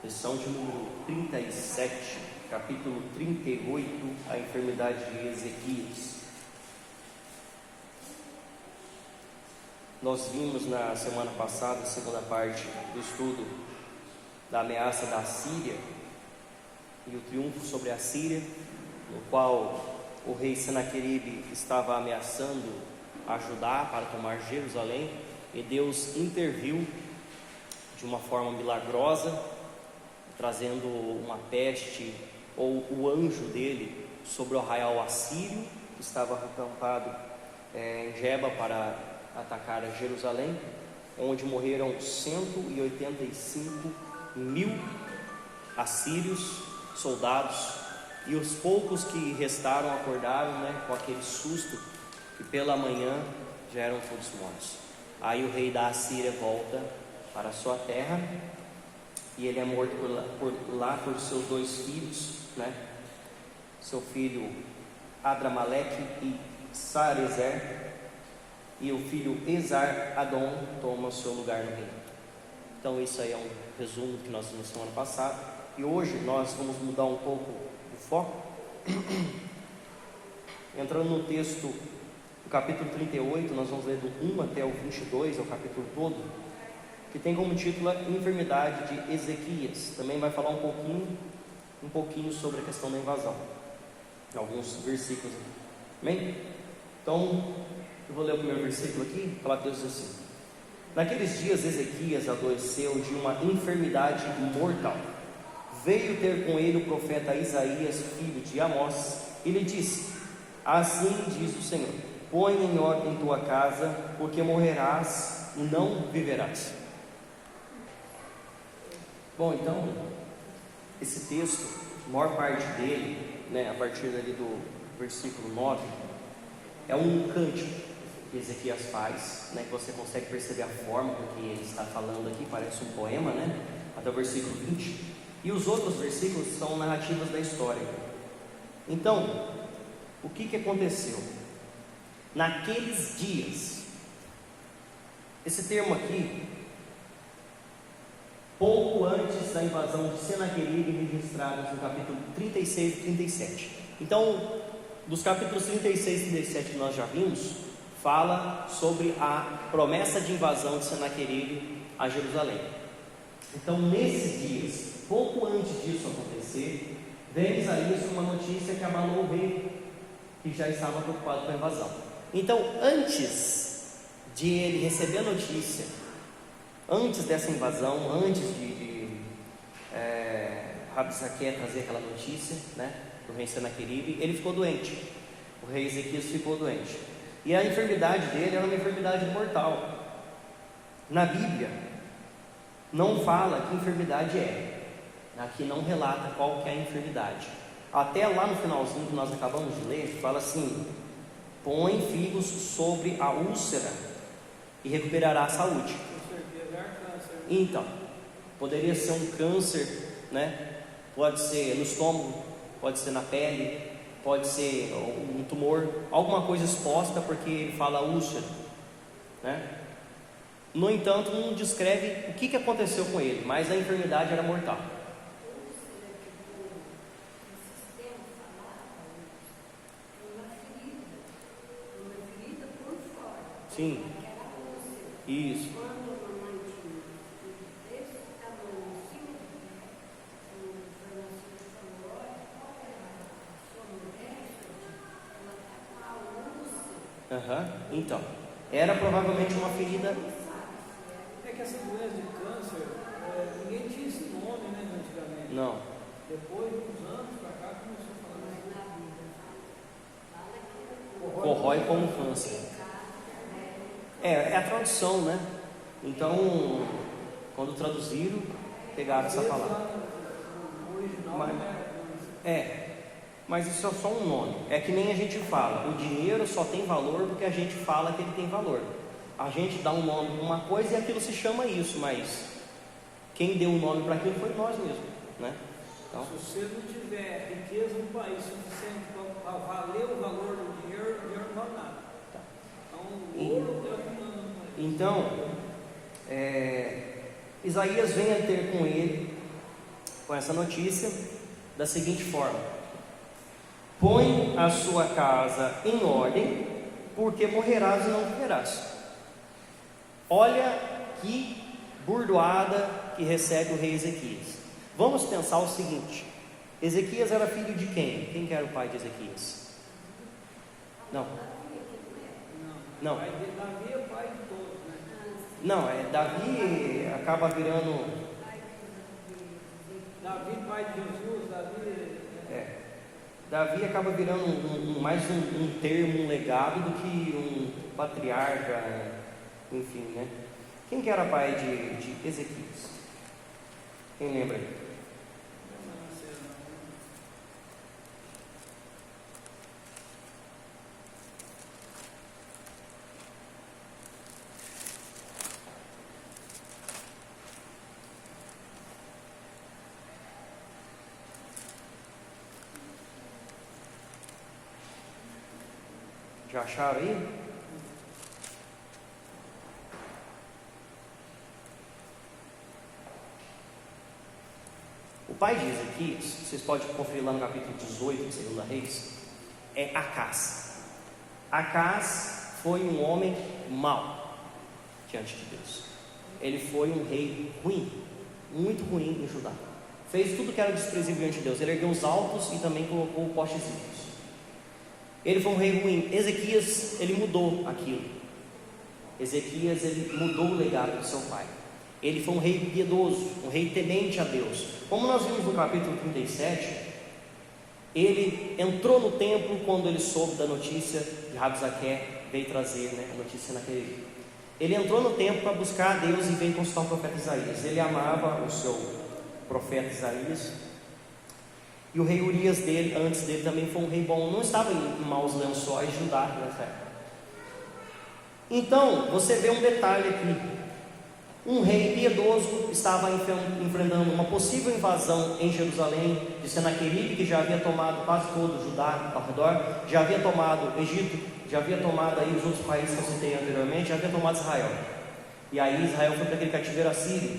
Lição de número 37, capítulo 38, a enfermidade de Ezequias. Nós vimos na semana passada, a segunda parte do estudo, da ameaça da Síria e o triunfo sobre a Síria, no qual o rei Senaqueribe estava ameaçando ajudar para tomar Jerusalém, e Deus interviu de uma forma milagrosa, trazendo uma peste, ou o anjo dele, sobre o arraial assírio, que estava acampado em Geba para atacar a Jerusalém, onde morreram 185 mil assírios, soldados, e os poucos que restaram acordaram, com aquele susto, que pela manhã já eram todos mortos. Aí o rei da Assíria volta para a sua terra, e ele é morto por seus dois filhos, seu filho Adramaleque e Sarezer, e o filho Esar-Adon toma o seu lugar no reino. Então isso aí é um resumo que nós vimos semana passada, e hoje nós vamos mudar um pouco o foco, entrando no texto do capítulo 38, nós vamos ler do 1 até o 22, é o capítulo todo, que tem como título a enfermidade de Ezequias. Também vai falar um pouquinho sobre a questão da invasão, alguns versículos aqui. Amém? Então, eu vou ler o primeiro versículo aqui. A palavra de Deus diz assim: naqueles dias Ezequias adoeceu de uma enfermidade mortal. Veio ter com ele o profeta Isaías, filho de Amós, e lhe disse: assim diz o Senhor, põe em ordem tua casa, porque morrerás e não viverás. Bom, então, esse texto, a maior parte dele, a partir ali do versículo 9, é um cântico que Ezequias faz, que você consegue perceber a forma com que ele está falando aqui, parece um poema, até o versículo 20, e os outros versículos são narrativas da história. Então, o que aconteceu? Naqueles dias, esse termo aqui, pouco antes da invasão de Senaqueribe, registrados no capítulo 36 e 37. Então, dos capítulos 36 e 37 que nós já vimos, fala sobre a promessa de invasão de Senaqueribe a Jerusalém. Então, nesses dias, pouco antes disso acontecer, vem Isaías com uma notícia que abalou o rei, que já estava preocupado com a invasão. Então, antes de ele receber a notícia, antes dessa invasão, antes de Rabsaque trazer aquela notícia, do rei Senaqueribe, ele ficou doente. O rei Ezequias ficou doente. E a enfermidade dele era uma enfermidade mortal. Na Bíblia, não fala que enfermidade é. Aqui não relata qual que é a enfermidade. Até lá no finalzinho que nós acabamos de ler, fala assim: põe figos sobre a úlcera e recuperará a saúde. Então, poderia ser um câncer, pode ser no estômago, pode ser na pele, pode ser um tumor, alguma coisa exposta, porque ele fala úlcera, No entanto, não descreve o que aconteceu com ele, mas a enfermidade era mortal. Sim, isso. Então, era provavelmente uma ferida. É que essa doença de câncer, ninguém tinha esse nome, antigamente. Não. Depois de uns anos pra cá começou a falar. Corrói como câncer. É a tradução, Então, quando traduziram, pegaram essa palavra. Mas isso é só um nome. É que nem a gente fala, o dinheiro só tem valor porque a gente fala que ele tem valor. A gente dá um nome para uma coisa e aquilo se chama isso, mas quem deu o nome para aquilo foi nós mesmos, Então, se você não tiver riqueza no país suficiente para valer o valor do dinheiro, o dinheiro não vale nada. Tá. Então, o ouro é o que Então, Isaías vem a ter com ele com essa notícia da seguinte forma: põe a sua casa em ordem, porque morrerás e não viverás. Olha que burdoada que recebe o rei Ezequias. Vamos pensar o seguinte: Ezequias era filho de quem? Quem que era o pai de Ezequias? Não. Não. Davi é o pai de todos, né? Não, Davi acaba virando. Davi, pai de Jesus, Davi acaba virando mais um termo, um legado, do que um patriarca, enfim, né? Quem que era pai de Ezequias? Quem lembra aí? Já acharam aí? O pai de Ezequias, vocês podem conferir lá no capítulo 18 de 2 Reis, é Acás. Acás foi um homem mau diante de Deus. Ele foi um rei ruim, muito ruim em Judá. Fez tudo que era desprezível diante de Deus. Ele ergueu os altos e também colocou postes ídolos. Ele foi um rei ruim. Ezequias, ele mudou aquilo. Ezequias, ele mudou o legado do seu pai. Ele foi um rei piedoso, um rei temente a Deus. Como nós vimos no capítulo 37, ele entrou no templo quando ele soube da notícia de Rabzaqué veio trazer, a notícia naquele dia. Ele entrou no templo para buscar a Deus e veio consultar o profeta Isaías. Ele amava o seu profeta Isaías. E o rei Urias dele, antes dele, também foi um rei bom. Não estava em maus lençóis de Judá nessa época. Então, você vê um detalhe aqui. Um rei piedoso estava enfrentando uma possível invasão em Jerusalém de Senaqueribe, que já havia tomado quase todo Judá ao redor, já havia tomado Egito, já havia tomado aí os outros países que eu citei anteriormente, já havia tomado Israel. E aí Israel foi para aquele cativeiro assírio,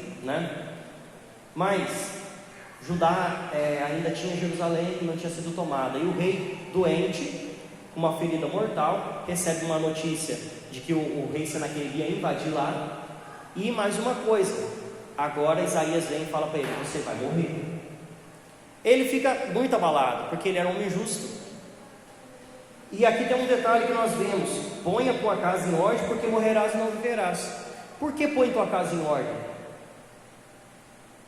Mas Judá ainda tinha Jerusalém que não tinha sido tomada. E o rei doente, com uma ferida mortal, recebe uma notícia de que o rei Senaqueribe ia invadir lá. E mais uma coisa, agora Isaías vem e fala para ele: você vai morrer. Ele fica muito abalado, porque ele era um homem justo. E aqui tem um detalhe que nós vemos: põe a tua casa em ordem, porque morrerás e não viverás. Por que põe tua casa em ordem?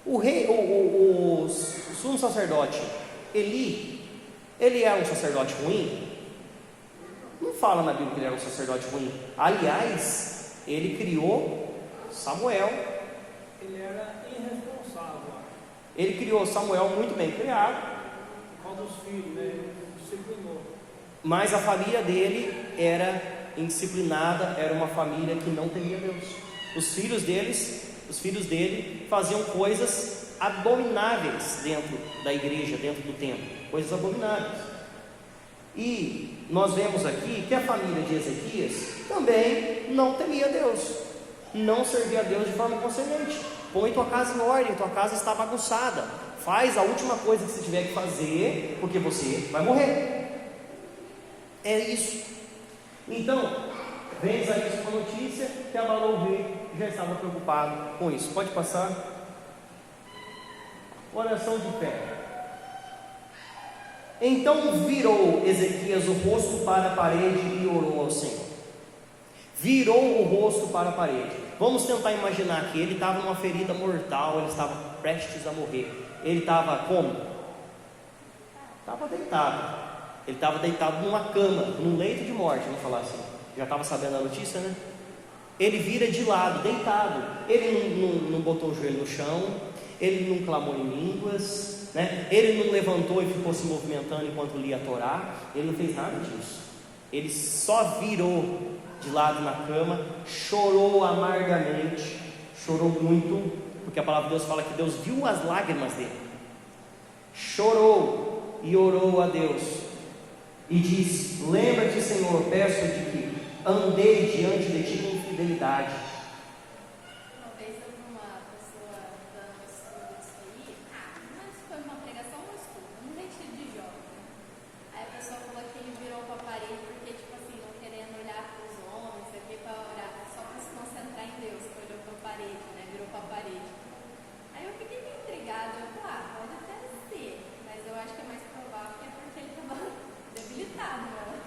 O rei, o sumo sacerdote Eli, ele era um sacerdote ruim? Não fala na Bíblia que ele era um sacerdote ruim. Aliás, ele criou Samuel. Ele era irresponsável. Ele criou Samuel muito bem criado. Por causa dos filhos, ele disciplinou. Mas a família dele era indisciplinada, era uma família que não temia Deus. Os filhos dele faziam coisas abomináveis dentro da igreja, dentro do templo, coisas abomináveis. E nós vemos aqui que a família de Ezequias também não temia Deus, não servia a Deus de forma consciente. Põe tua casa em ordem, tua casa está bagunçada, faz a última coisa que você tiver que fazer, porque você vai morrer. É isso. Então, vem Isaías com a notícia que abalou o rei, já estava preocupado com isso. Pode passar. Oração de fé. Então virou Ezequias o rosto para a parede e orou ao Senhor. Virou o rosto para a parede. Vamos tentar imaginar que ele estava numa ferida mortal, ele estava prestes a morrer. Ele estava como? Estava deitado. Ele estava deitado numa cama, num leito de morte, vamos falar assim. Já estava sabendo a notícia, né? Ele vira de lado, deitado. Ele não botou o joelho no chão, ele não clamou em línguas, Ele não levantou e ficou se movimentando enquanto lia a Torá. Ele não fez nada disso. Ele só virou de lado na cama, chorou amargamente, chorou muito, porque a palavra de Deus fala que Deus viu as lágrimas dele. Chorou e orou a Deus e disse: lembra-te, Senhor, peço-te que andei diante de ti com fidelidade. Uma vez uma pessoa dando estudo disso aí, mas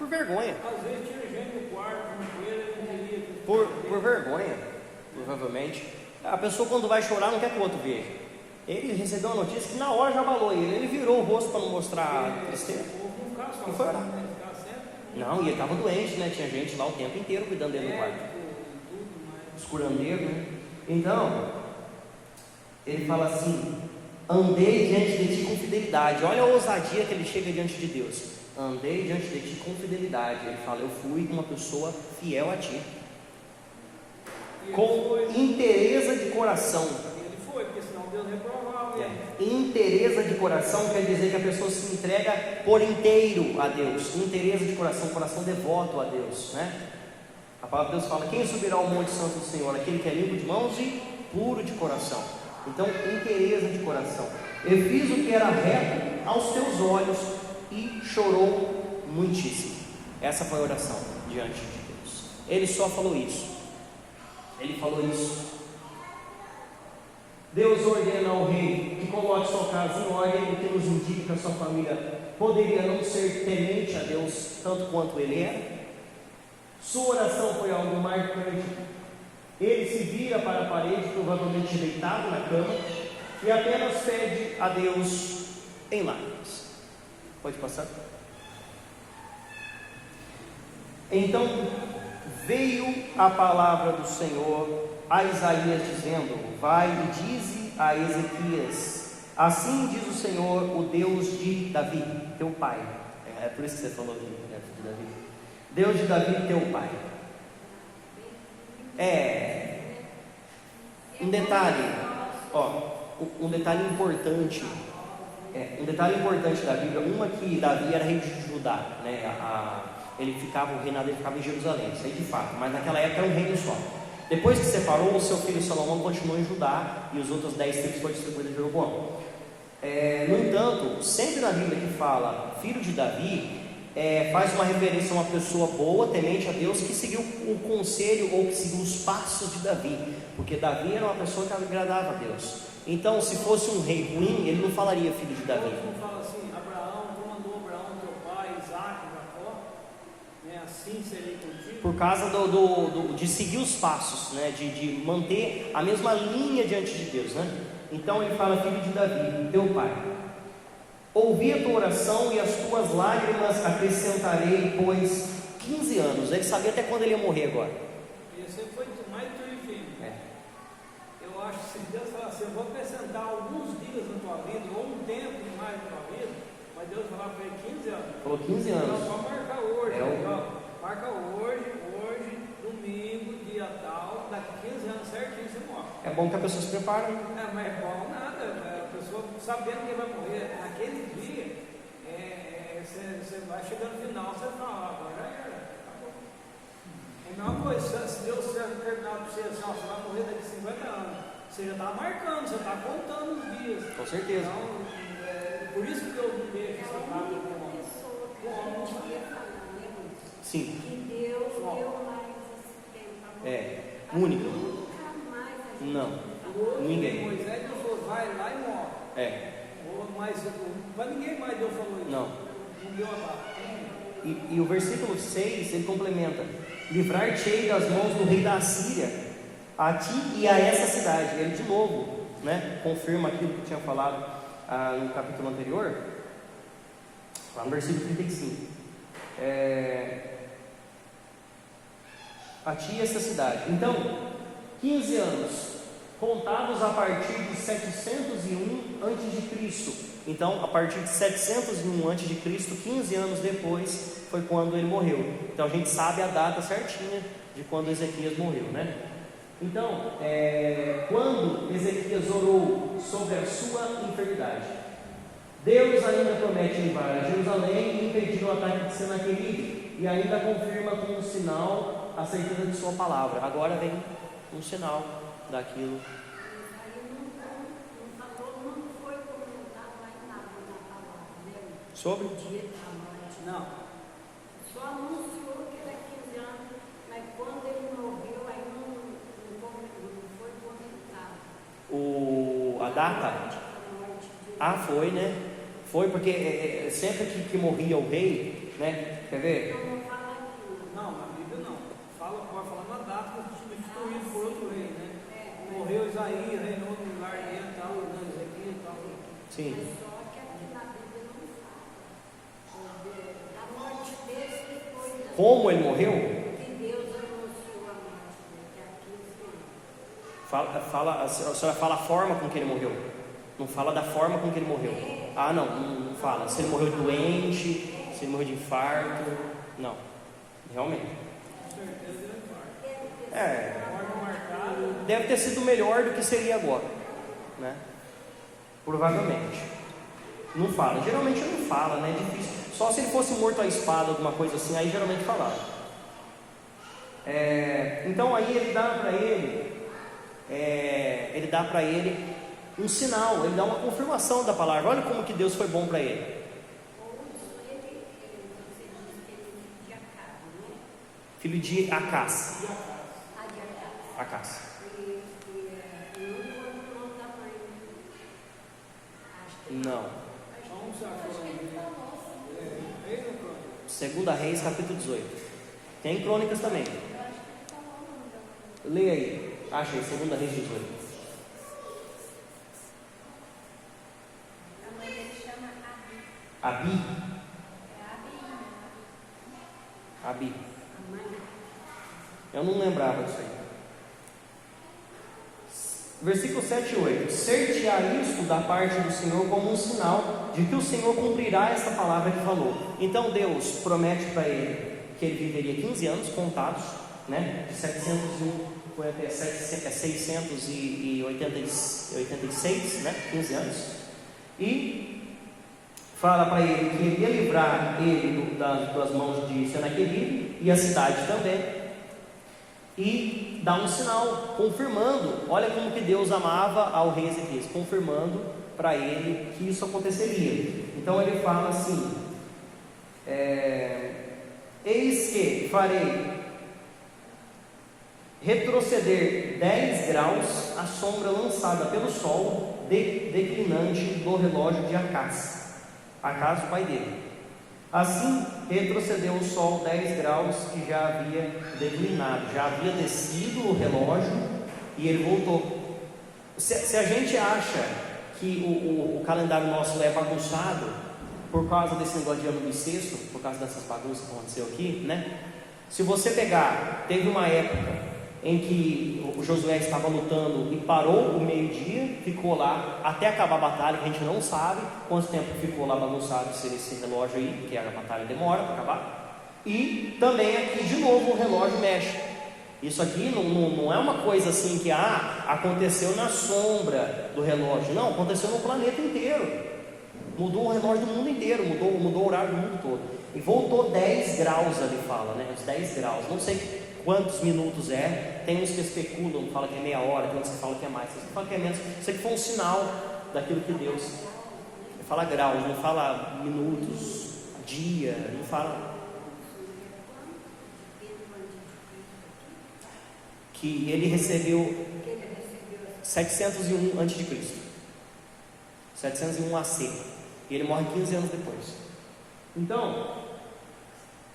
vergonha. Às vezes tinha gente no quarto, no banheiro, não queria. Por vergonha, provavelmente. A pessoa quando vai chorar não quer que o outro veja. Ele recebeu uma notícia que na hora já abalou ele. Ele virou o rosto para não mostrar a tristeza. E foi orar. Não, e ele estava doente, né? Tinha gente lá o tempo inteiro cuidando dele no quarto. Os curandeiros, né? Então, ele fala assim: andei diante de ti com fidelidade. Olha a ousadia que ele chega diante de Deus. Andei diante de ti com fidelidade. Ele fala: eu fui uma pessoa fiel a ti, com inteireza de coração. Ele foi, porque senão Deus reprovava ele. Inteireza de coração quer dizer que a pessoa se entrega por inteiro a Deus. Inteireza de coração, coração devoto a Deus, né? A palavra de Deus fala: quem subirá ao monte santo do Senhor? Aquele que é limpo de mãos e puro de coração. Então, inteireza de coração. Eu fiz o que era reto aos teus olhos e chorou muitíssimo. Essa foi a oração diante de Deus. Ele só falou isso. Ele falou isso. Deus ordena ao rei que coloque sua casa em ordem, o que nos indica que a sua família poderia não ser temente a Deus tanto quanto ele era. Sua oração foi algo marcante. Ele se vira para a parede, provavelmente deitado na cama, e apenas pede a Deus em lágrimas. Pode passar? Então veio a palavra do Senhor a Isaías dizendo: vai e dize a Ezequias: assim diz o Senhor, o Deus de Davi, teu pai. É por isso que você falou de Davi. Deus de Davi, teu pai. Um detalhe, um detalhe importante. Um detalhe importante da Bíblia. Uma que Davi era rei de Judá, né? O reinado dele ficava em Jerusalém, isso aí de fato, mas naquela época era um reino só. Depois que separou, o seu filho Salomão continuou em Judá e os outros 10 tribos foram distribuídos em Jeroboão. No entanto, sempre na Bíblia que fala filho de Davi, faz uma referência a uma pessoa boa, temente a Deus, que seguiu o conselho ou que seguiu os passos de Davi, porque Davi era uma pessoa que agradava a Deus. Então, se fosse um rei ruim, ele não falaria filho de Davi. Não fala assim: Abraão, tu mandou Abraão, teu pai, Isaac, Jacó, assim serei contigo. Por causa de seguir os passos, né? de manter a mesma linha diante de Deus, né? Então ele fala: filho de Davi, teu pai, ouvi a tua oração e as tuas lágrimas acrescentarei, pois 15 anos. Ele sabia até quando ele ia morrer agora. Esse foi mais triste. Eu acho que se Deus falar assim: eu vou acrescentar alguns dias na tua vida, ou um tempo mais na tua vida, mas Deus falar para ele 15 anos. Falou 15 anos. Então, pode marcar hoje. Marca hoje, domingo, dia tal, daqui 15 anos certinho você morre. É bom que a pessoa se prepare. Mas é bom nada. A pessoa sabendo que vai morrer naquele dia, você vai chegando no final, você fala: agora já era. Acabou. É a mesma coisa, se Deus terminar para você assim: você vai morrer daqui 50 anos, você já está marcando, você está contando os dias. Com certeza. Então, por isso que eu não deixo essa palavra com o homem. Sim. Que Deus deu mais esse tempo. Único. Nunca mais a gente Não. Ninguém. Moisés Deus falou: vai lá e morre. Mas para ninguém mais Deus falou isso. Não. Não deu a barra. E o versículo 6 ele complementa: livrar-te-ei das mãos do rei da Assíria, a ti e a essa cidade. Ele de novo, né, confirma aquilo que tinha falado no capítulo anterior, lá no versículo 35. A ti e essa cidade. Então, 15 anos contados a partir de 701 a.C. Então, a partir de 701 a.C., 15 anos depois, foi quando ele morreu. Então, a gente sabe a data certinha de quando Ezequias morreu, né? Então, quando Ezequias orou sobre a sua enfermidade, Deus ainda promete levar a Jerusalém e impedir o ataque de Senaqueribe, e ainda confirma com um sinal a certeza de sua palavra. Agora vem um sinal daquilo. Sobre? Não. Só anunciou que era 15 anos, mas quando ele morreu, aí não foi comentado. A data? Foi, né? Foi porque sempre que morria o rei, né? Quer ver? Não fala aqui. Não, na Bíblia não. Pode falar na data substituído por outro rei, né? Morreu Isaías, reinou no lugar dele e tal, Ezequiel e tal. Sim. Mas só que aqui na Bíblia não fala. A morte desse foi da Como ele morreu? que Deus anunciou a morte dele, que aqui A senhora fala a forma com que ele morreu. Não fala da forma com que ele morreu. Ah, não fala. Se ele morreu doente, se ele morreu de infarto. Não. Realmente. Com certeza ele infarto. É. Morte marcada. Deve ter sido melhor do que seria agora, né? Provavelmente. Não fala. Geralmente não fala, né? É difícil. Só se ele fosse morto à espada, alguma coisa assim, aí geralmente falava. Então aí ele dá para ele um sinal, ele dá uma confirmação da palavra. Olha como que Deus foi bom para ele. você diz que ele de Acabe, né? Filho de Acás. De Acabe. Acás. E não contou o tamanho. Acho que Não. Então, você achou rei ou crônica? Segunda Reis, capítulo 18. Tem crônicas também. Leia aí. Acha aí, Segunda Reis 18. a mãe dele chama Abi. Abi. É Abi, né? Abi. A mãe. Eu não lembrava disso aí. Versículo 7 e 8. Ser-te-á isto da parte do Senhor como um sinal de que o Senhor cumprirá essa palavra que falou. Então Deus promete para ele que ele viveria 15 anos contados, né? De 701 foi até 686, né? 15 anos. E fala para ele que ele ia livrar ele das mãos de Senaqueribe e a cidade também. E dá um sinal, confirmando. Olha como que Deus amava ao rei Ezequias, confirmando para ele que isso aconteceria. Então ele fala assim: eis que farei retroceder 10 graus a sombra lançada pelo sol declinante do relógio de Acás, o pai dele. Assim retrocedeu o sol 10 graus que já havia declinado, já havia descido o relógio e ele voltou. Se a gente acha que o calendário nosso é bagunçado por causa desse negócio de ano bissexto, por causa dessas bagunças que aconteceu aqui, né? Se você pegar, teve uma época em que o Josué estava lutando e parou o meio-dia, ficou lá até acabar a batalha, que a gente não sabe quanto tempo ficou lá bagunçado esse relógio aí, porque a batalha demora para acabar. E também aqui de novo o relógio mexe. Isso aqui não é uma coisa assim que aconteceu na sombra do relógio, não, aconteceu no planeta inteiro. Mudou o relógio do mundo inteiro, mudou o horário do mundo todo. E voltou 10 graus ali, fala, né? Os 10 graus, não sei quantos minutos é, tem uns que especulam, falam que é meia hora, tem uns que falam que é mais, tem uns que falam que é menos. Isso aqui foi um sinal daquilo que Deus. Ele fala graus, não fala minutos, dia, não fala. Que ele recebeu 701 a.C., 701 AC, e ele morre 15 anos depois. Então,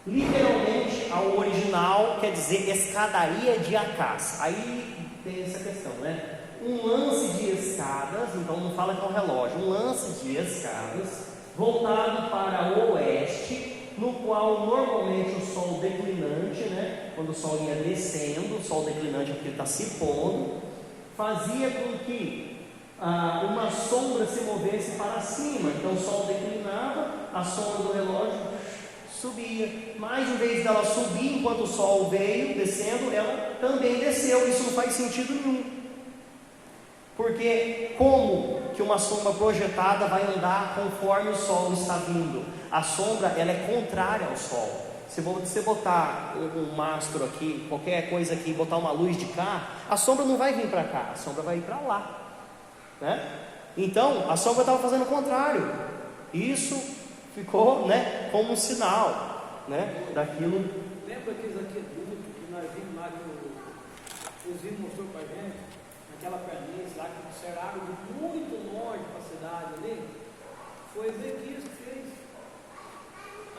literalmente, ao original quer dizer escadaria de Acás. Aí tem essa questão, né? Um lance de escadas, então não fala que é um relógio, um lance de escadas voltado para o oeste, no qual normalmente o sol declinante, né? Quando o sol ia descendo, o sol declinante é porque ele está se pondo, fazia com que uma sombra se movesse para cima. Então o sol declinava, a sombra do relógio subia, mas em vez dela subir enquanto o sol veio descendo, ela também desceu. Isso não faz sentido nenhum, porque como que uma sombra projetada vai andar conforme o sol está vindo? A sombra, ela é contrária ao sol. Se você botar um mastro aqui, qualquer coisa aqui, botar uma luz de cá, a sombra não vai vir para cá, a sombra vai ir para lá, né? Então a sombra estava fazendo o contrário. Isso ficou, né, como um sinal, né, daquilo. Lembra aqueles aquedutos que nós vimos lá que o Zinho mostrou para a gente, naquela planície lá que disseram água de muito longe para a cidade ali? Foi Ezequias que fez.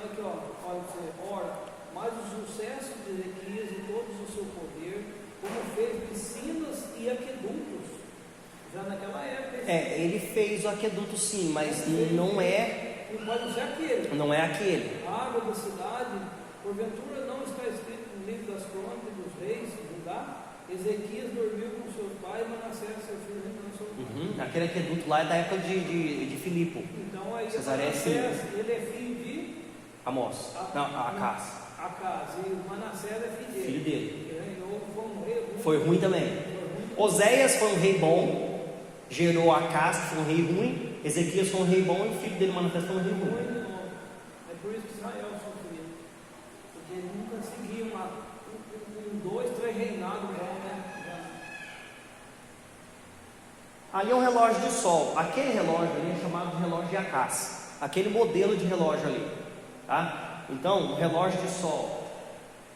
Aqui, ó, olha você, ora, mas o sucesso de Ezequias e todo o seu poder, como fez piscinas e aquedutos, já naquela época. Ele fez o aqueduto sim, mas não é. Não pode ser aquele. Não é aquele. A água da cidade, porventura não está escrito no livro das crônicas dos reis de Judá. Ezequias dormiu com seus pais, Manassés, seu filho, reinou sobre o pai. Aquele aqueduto lá é da época de Filipe. Então aí Cesaré Manassés, ele é filho de Amós. Não, Acás. Acás. E Manassés é Filho dele. Ele reinou, foi um rei ruim. Foi ruim também. Oséias foi um rei bom, gerou Acás, que foi um rei ruim. Ezequias foi um rei bom e o filho dele, Manassés, foi um rei ruim. É por isso que Israel sofreu. Porque ele nunca seguia um 2, 3 reinados bons, né? Ali é um relógio de sol. Aquele relógio ali é chamado de relógio de Acás. Aquele modelo de relógio ali. Tá? Então, o relógio de sol,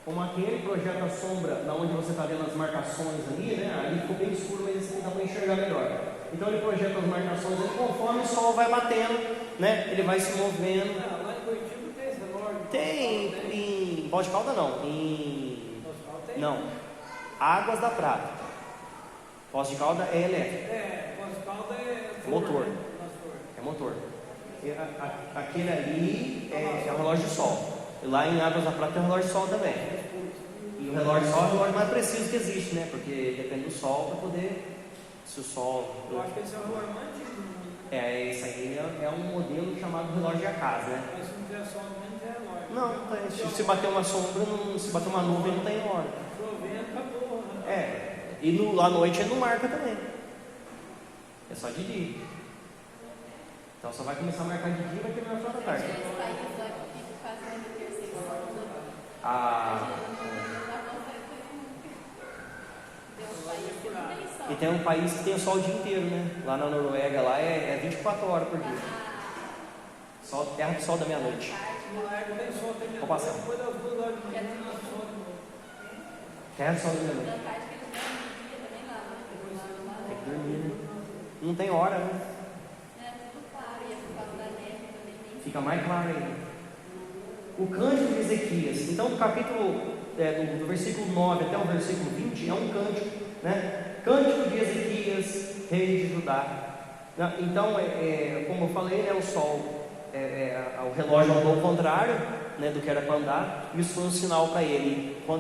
como aquele projeta a sombra, na onde você está vendo as marcações ali, né? Ali ficou bem escuro, mas assim dá para enxergar melhor. Então ele projeta as marcações ali, conforme o sol vai batendo, né? Ele vai se movendo. Lá em Curitiba tem esse relógio? Tem em Pau de Calda não. Não. Águas da Prata. Poços de Calda é elétrico. Pau de Calda é motor. Né? É motor. Aquele ali é o relógio de sol. E lá em Águas da Prata tem o relógio de sol também. E o relógio de sol é o relógio mais preciso que existe, né? Porque depende do sol para poder. Se o sol. Eu acho que esse é o relógio mais antigo. Esse aí é um modelo chamado relógio de Acás, né? Mas se não tiver sol, menos é relógio. Não, tem. Se bater uma sombra, se bater uma nuvem, não tem hora. Chovendo, acabou. Né? E à noite ele não marca também. É só de dia. Então só vai começar a marcar de dia e vai terminar no final da tarde. E tem um país que tem o sol o dia inteiro, né? Lá na Noruega, lá é 24 horas por dia. Sol, terra do sol da meia-noite. Vou passar. Depois das 2 horas de manhã, nasce sol de novo. Terra do sol da meia-noite. Tem que dormir, né? Não tem hora, né? Fica mais claro ainda. O cântico de Ezequias. Então, o capítulo do versículo 9 até o versículo 20 é um cântico, né? Cântico de Ezequias, rei de Judá. Então, como eu falei, né, o sol, o relógio andou ao contrário, né, do que era para andar. Isso foi um sinal para ele.